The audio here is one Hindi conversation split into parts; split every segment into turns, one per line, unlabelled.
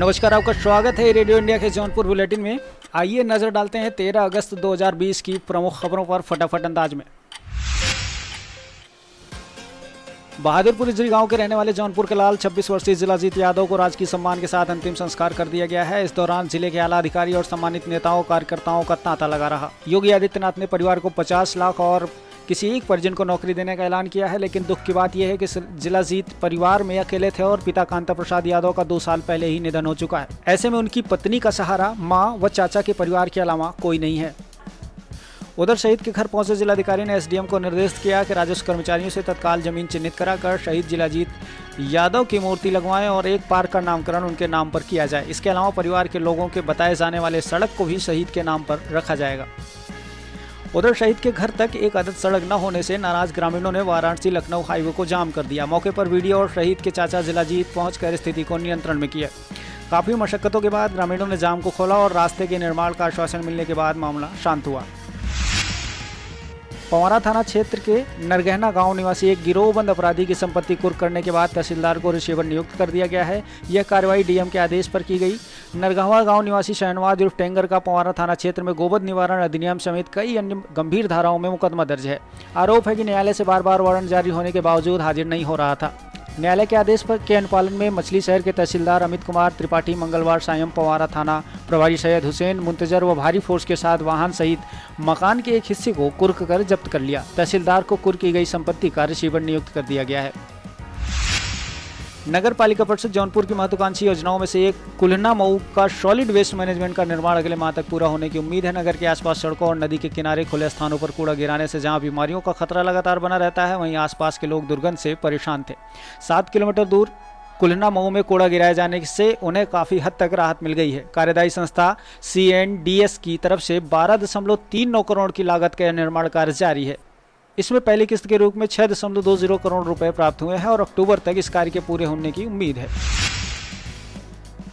नमस्कार, आपका स्वागत है रेडियो इंडिया के जौनपुर बुलेटिन में। आइए नजर डालते हैं 13 अगस्त 2020 की प्रमुख खबरों पर फटाफट अंदाज में। बहादुरपुर इजरी गांव के रहने वाले जौनपुर के लाल 26 वर्षीय जिलाजीत यादव को राजकीय सम्मान के साथ अंतिम संस्कार कर दिया गया है। इस दौरान जिले के आला अधिकारी और सम्मानित नेताओं कार्यकर्ताओं का तांता लगा रहा। योगी आदित्यनाथ ने परिवार को 50 लाख और किसी एक परिजन को नौकरी देने का ऐलान किया है, लेकिन दुख की बात यह है कि जिलाजीत परिवार में अकेले थे और पिता कांता प्रसाद यादव का 2 साल पहले ही निधन हो चुका है। ऐसे में उनकी पत्नी का सहारा मां व चाचा के परिवार के अलावा कोई नहीं है। उधर शहीद के घर पहुंचे जिलाधिकारी ने एसडीएम को निर्देश किया कि राजस्व कर्मचारियों से तत्काल जमीन चिन्हित कराकर शहीद जिलाजीत यादव की मूर्ति लगवाएं और एक पार्क का नामकरण उनके नाम पर किया जाए। इसके अलावा परिवार के लोगों के बताए जाने वाले सड़क को भी शहीद के नाम पर रखा जाएगा। उधर शहीद के घर तक एक अदद सड़क न होने से नाराज ग्रामीणों ने वाराणसी लखनऊ हाईवे को जाम कर दिया। मौके पर वीडियो और शहीद के चाचा जिलाजीत पहुंचकर स्थिति को नियंत्रण में किया। काफी मशक्कतों के बाद ग्रामीणों ने जाम को खोला और रास्ते के निर्माण का आश्वासन मिलने के बाद मामला शांत हुआ। पवारा थाना क्षेत्र के नरगहना गांव निवासी एक गिरोहबंद अपराधी की संपत्ति कुर्क करने के बाद तहसीलदार को रिसीवर नियुक्त कर दिया गया है। यह कार्रवाई डीएम के आदेश पर की गई। नरगहवा गांव निवासी शहनवाज उर्फ टेंगर का पवारा थाना क्षेत्र में गोवध निवारण अधिनियम समेत कई अन्य गंभीर धाराओं में मुकदमा दर्ज है। आरोप है कि न्यायालय से बार बार वारंट जारी होने के बावजूद हाजिर नहीं हो रहा था। न्यायालय के आदेश पर के अनुपालन में मछली शहर के तहसीलदार अमित कुमार त्रिपाठी मंगलवार सायं पवारा थाना प्रभारी सैयद हुसैन मुंतजर व भारी फोर्स के साथ वाहन सहित मकान के एक हिस्से को कुर्क कर जब्त कर लिया। तहसीलदार को कुर्क की गई संपत्ति का रिसीवर नियुक्त कर दिया गया है। नगर पालिका परिषद जौनपुर की महत्वाकांक्षी योजनाओं में से एक कुल्हना मऊ का सॉलिड वेस्ट मैनेजमेंट का निर्माण अगले माह तक पूरा होने की उम्मीद है। नगर के आसपास सड़कों और नदी के किनारे खुले स्थानों पर कूड़ा गिराने से जहां बीमारियों का खतरा लगातार बना रहता है, वहीं आसपास के लोग दुर्गंध से परेशान थे। 7 किलोमीटर दूर कुल्हना मऊ में कूड़ा गिराए जाने से उन्हें काफी हद तक राहत मिल गई है। कार्यदायी संस्था CNDS की तरफ से 12.39 करोड़ की लागत का निर्माण कार्य जारी है। इसमें पहली किस्त के रूप में 6.20 करोड़ रुपए प्राप्त हुए हैं और अक्टूबर तक इस कार्य के पूरे होने की उम्मीद है।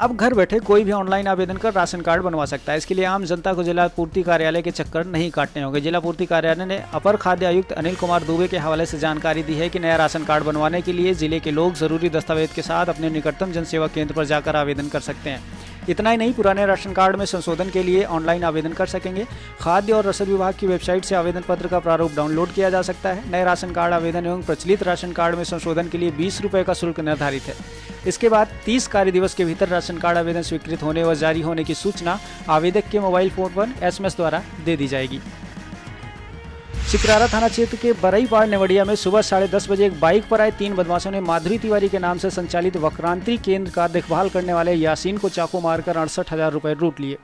अब घर बैठे कोई भी ऑनलाइन आवेदन कर राशन कार्ड बनवा सकता है। इसके लिए आम जनता को जिला पूर्ति कार्यालय के चक्कर नहीं काटने होंगे। जिला पूर्ति कार्यालय ने अपर खाद्य आयुक्त अनिल कुमार दुबे के हवाले से जानकारी दी है कि नया राशन कार्ड बनवाने के लिए जिले के लोग जरूरी दस्तावेज के साथ अपने निकटतम जनसेवा केंद्र पर जाकर आवेदन कर सकते हैं। इतना ही नहीं, पुराने राशन कार्ड में संशोधन के लिए ऑनलाइन आवेदन कर सकेंगे। खाद्य और रसद विभाग की वेबसाइट से आवेदन पत्र का प्रारूप डाउनलोड किया जा सकता है। नए राशन कार्ड आवेदन एवं प्रचलित राशन कार्ड में संशोधन के लिए 20 रुपये का शुल्क निर्धारित है। इसके बाद 30 कार्य दिवस के भीतर राशन कार्ड आवेदन स्वीकृत होने व जारी होने की सूचना आवेदक के मोबाइल फोन पर SMS द्वारा दे दी जाएगी। सिकरारा थाना क्षेत्र के बरईपाड़ नेवड़िया में सुबह 10:30 बजे एक बाइक पर आए 3 बदमाशों ने माधुरी तिवारी के नाम से संचालित वक्रांति केंद्र का देखभाल करने वाले यासीन को चाकू मारकर 68,000 रुपये लूट लिए।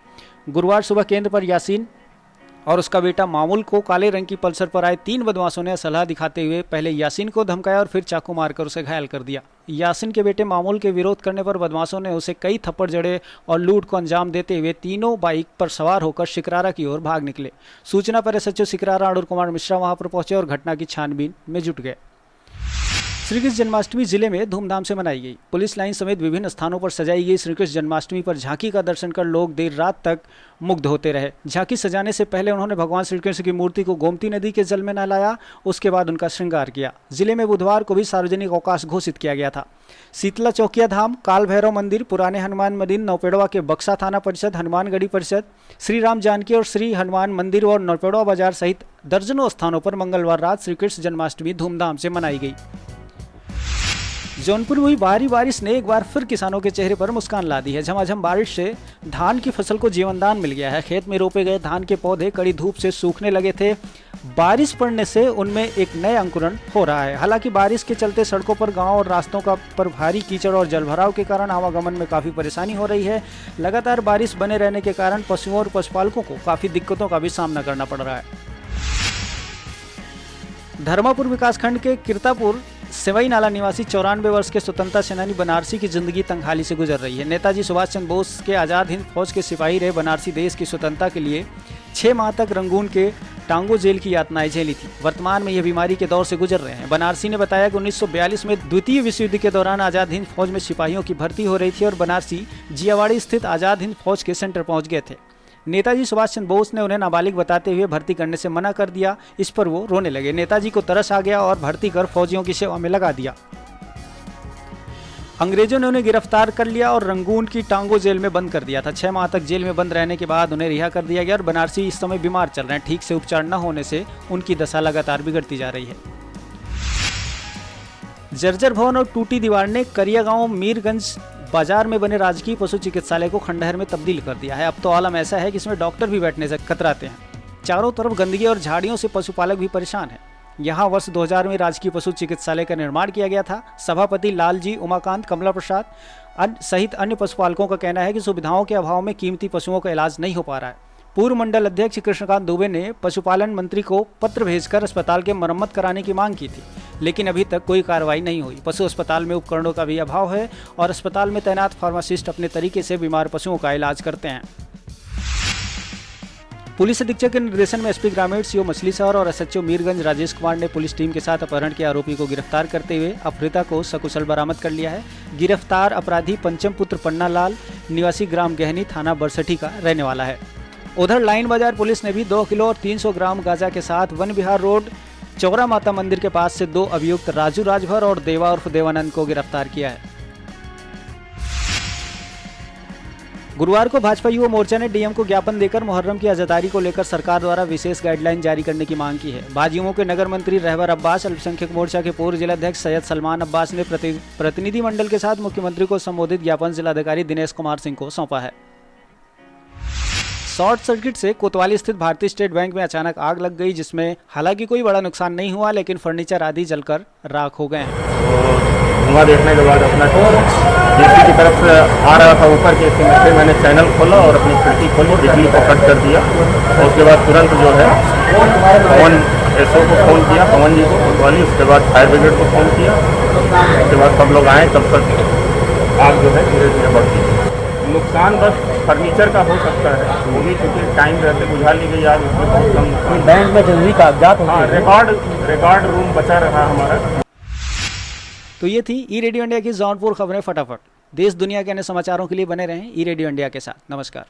गुरुवार सुबह केंद्र पर यासीन और उसका बेटा मामूल को काले रंग की पल्सर पर आए 3 बदमाशों ने असलहा दिखाते हुए पहले यासीन को धमकाया और फिर चाकू मारकर उसे घायल कर दिया। यासीन के बेटे मामूल के विरोध करने पर बदमाशों ने उसे कई थप्पड़ जड़े और लूट को अंजाम देते हुए तीनों बाइक पर सवार होकर सिकरारा की ओर भाग निकले। सूचना पर SHO सिकरारा अरुण कुमार मिश्रा वहां पर पहुंचे और घटना की छानबीन में जुट गए। श्री कृष्ण जन्माष्टमी जिले में धूमधाम से मनाई गई। पुलिस लाइन समेत विभिन्न स्थानों पर सजाई गई श्री कृष्ण जन्माष्टमी पर झांकी का दर्शन कर लोग देर रात तक मुग्ध होते रहे। झांकी सजाने से पहले उन्होंने भगवान श्री कृष्ण की मूर्ति को गोमती नदी के जल में नहलाया। उसके बाद उनका श्रृंगार किया। जिले में बुधवार को भी सार्वजनिक अवकाश घोषित किया गया था। शीतला चौकिया धाम, काल भैरव मंदिर, पुराने हनुमान मंदिर, नौपेड़वा के बक्सा थाना परिषद, हनुमानगढ़ी परिषद, श्री राम जानकी और श्री हनुमान मंदिर और नौपेड़वा बाजार सहित दर्जनों स्थानों पर मंगलवार रात श्री कृष्ण जन्माष्टमी धूमधाम से मनाई गई। जौनपुर में हुई भारी बारिश ने एक बार फिर किसानों के चेहरे पर मुस्कान ला दी है। झमाझम बारिश से धान की फसल को जीवनदान मिल गया है। खेत में रोपे गए धान के पौधे कड़ी धूप से सूखने लगे थे। बारिश पड़ने से उनमें एक नए अंकुरण हो रहा है। हालांकि बारिश के चलते सड़कों पर गांव और रास्तों पर भारी कीचड़ और जलभराव के कारण आवागमन में काफी परेशानी हो रही है। लगातार बारिश बने रहने के कारण पशुओं और पशुपालकों को काफी दिक्कतों का भी सामना करना पड़ रहा है। धर्मापुर विकासखंड के किरतापुर सेवई नाला निवासी 94 वर्ष के स्वतंत्रता सेनानी बनारसी की जिंदगी तंगहाली से गुजर रही है। नेताजी सुभाष चंद्र बोस के आज़ाद हिंद फौज के सिपाही रहे बनारसी देश की स्वतंत्रता के लिए 6 माह तक रंगून के टांगो जेल की यातनाएं झेली थी। वर्तमान में यह बीमारी के दौर से गुजर रहे हैं। बनारसी ने बताया कि 1942 में द्वितीय विश्व युद्ध के दौरान आज़ाद हिंद फौज में सिपाहियों की भर्ती हो रही थी और बनारसी जियावाड़ी स्थित आज़ाद हिंद फौज के सेंटर पहुंच गए थे। नेताजी सुभाष चंद्र बोस ने उन्हें नाबालिग बताते हुए भर्ती करने से मना कर दिया। इस पर वो रोने लगे। नेताजी को तरस आ गया और भर्ती कर फौजियों की सेवा में लगा दिया। अंग्रेजों ने उन्हें गिरफ्तार कर लिया और रंगून की टांगो जेल में बंद कर दिया था। 6 माह तक जेल में बंद रहने के बाद उन्हें रिहा कर दिया गया और बनारसी इस समय बीमार चल रहे हैं। ठीक से उपचार न होने से उनकी दशा लगातार बिगड़ती जा रही है। जर्जर भवन और टूटी दीवार ने करिया गांव मीरगंज बाजार में बने राजकीय पशु चिकित्सालय को खंडहर में तब्दील कर दिया है। अब तो आलम ऐसा है कि इसमें डॉक्टर भी बैठने से कतराते हैं। चारों तरफ गंदगी और झाड़ियों से पशुपालक भी परेशान है। यहाँ वर्ष 2000 में राजकीय पशु चिकित्सालय का निर्माण किया गया था। सभापति लालजी, उमाकांत, कमला प्रसाद सहित अन्य पशुपालकों का कहना है कि सुविधाओं के अभाव में कीमती पशुओं का इलाज नहीं हो पा रहा है। पूर्व मंडल अध्यक्ष कृष्णकांत दुबे ने पशुपालन मंत्री को पत्र भेजकर अस्पताल के मरम्मत कराने की मांग की थी, लेकिन अभी तक कोई कार्रवाई नहीं हुई। पशु अस्पताल में उपकरणों का भी अभाव है और अस्पताल में तैनात फार्मासिस्ट अपने तरीके से बीमार पशुओं का इलाज करते हैं। पुलिस अधीक्षक के निर्देशन में एसपी ग्रामीण, सीओ मछली शहर और एसएचओ मीरगंज राजेश कुमार ने पुलिस टीम के साथ अपहरण के आरोपी को गिरफ्तार करते हुए अफरीता को सकुशल बरामद कर लिया है। गिरफ्तार अपराधी पंचम पुत्र पन्ना लाल, निवासी ग्राम गहनी, थाना बरसठी का रहने वाला है। उधर लाइन बाजार पुलिस ने भी 2 किलो और 300 ग्राम गांजा के साथ वन विहार रोड चौरा माता मंदिर के पास से 2 अभियुक्त राजू राजभर और देवा उर्फ देवानंद को गिरफ्तार किया है। गुरुवार को भाजपा युवा मोर्चा ने डीएम को ज्ञापन देकर मुहर्रम की आज़ादारी को लेकर सरकार द्वारा विशेष गाइडलाइन जारी करने की मांग की है। भाजयुमो के नगर मंत्री रहबर अब्बास, अल्पसंख्यक मोर्चा के पूर्व जिलाध्यक्ष सैयद सलमान अब्बास ने प्रतिनिधि मंडल के साथ मुख्यमंत्री को संबोधित ज्ञापन जिलाधिकारी दिनेश कुमार सिंह को सौंपा है। शॉर्ट सर्किट से कोतवाली स्थित भारतीय स्टेट बैंक में अचानक आग लग गई, जिसमें हालांकि कोई बड़ा नुकसान नहीं हुआ, लेकिन फर्नीचर आदि जलकर राख हो गए हैं।
धुआं देखने के बाद अपना डीसी की तरफ से आ रहा था ऊपर के से मैंने चैनल खोला और अपनी खिड़की खोली, बिजली को कट कर दिया और उसके बाद तुरंत जो है पवन एसओ को फ़ोन किया, पवन जी को कोतवाली, उसके बाद फायर ब्रिगेड को फ़ोन किया। उसके बाद सब लोग आए, तब तक आग जो है धीरे धीरे बढ़ती है। नुकसान बस फर्नीचर का हो सकता है, वो भी क्योंकि टाइम रहते बुझा ली गई आग, उसमें बहुत कम।
बैंक में जरूरी कागजात होते हैं।
रिकॉर्ड रूम बचा रहा हमारा।
तो ये थी ई रेडियो इंडिया की जौनपुर खबरें फटाफट। देश दुनिया के अन्य समाचारों के लिए बने रहें ई रेडियो इंडिया के साथ। नमस्कार।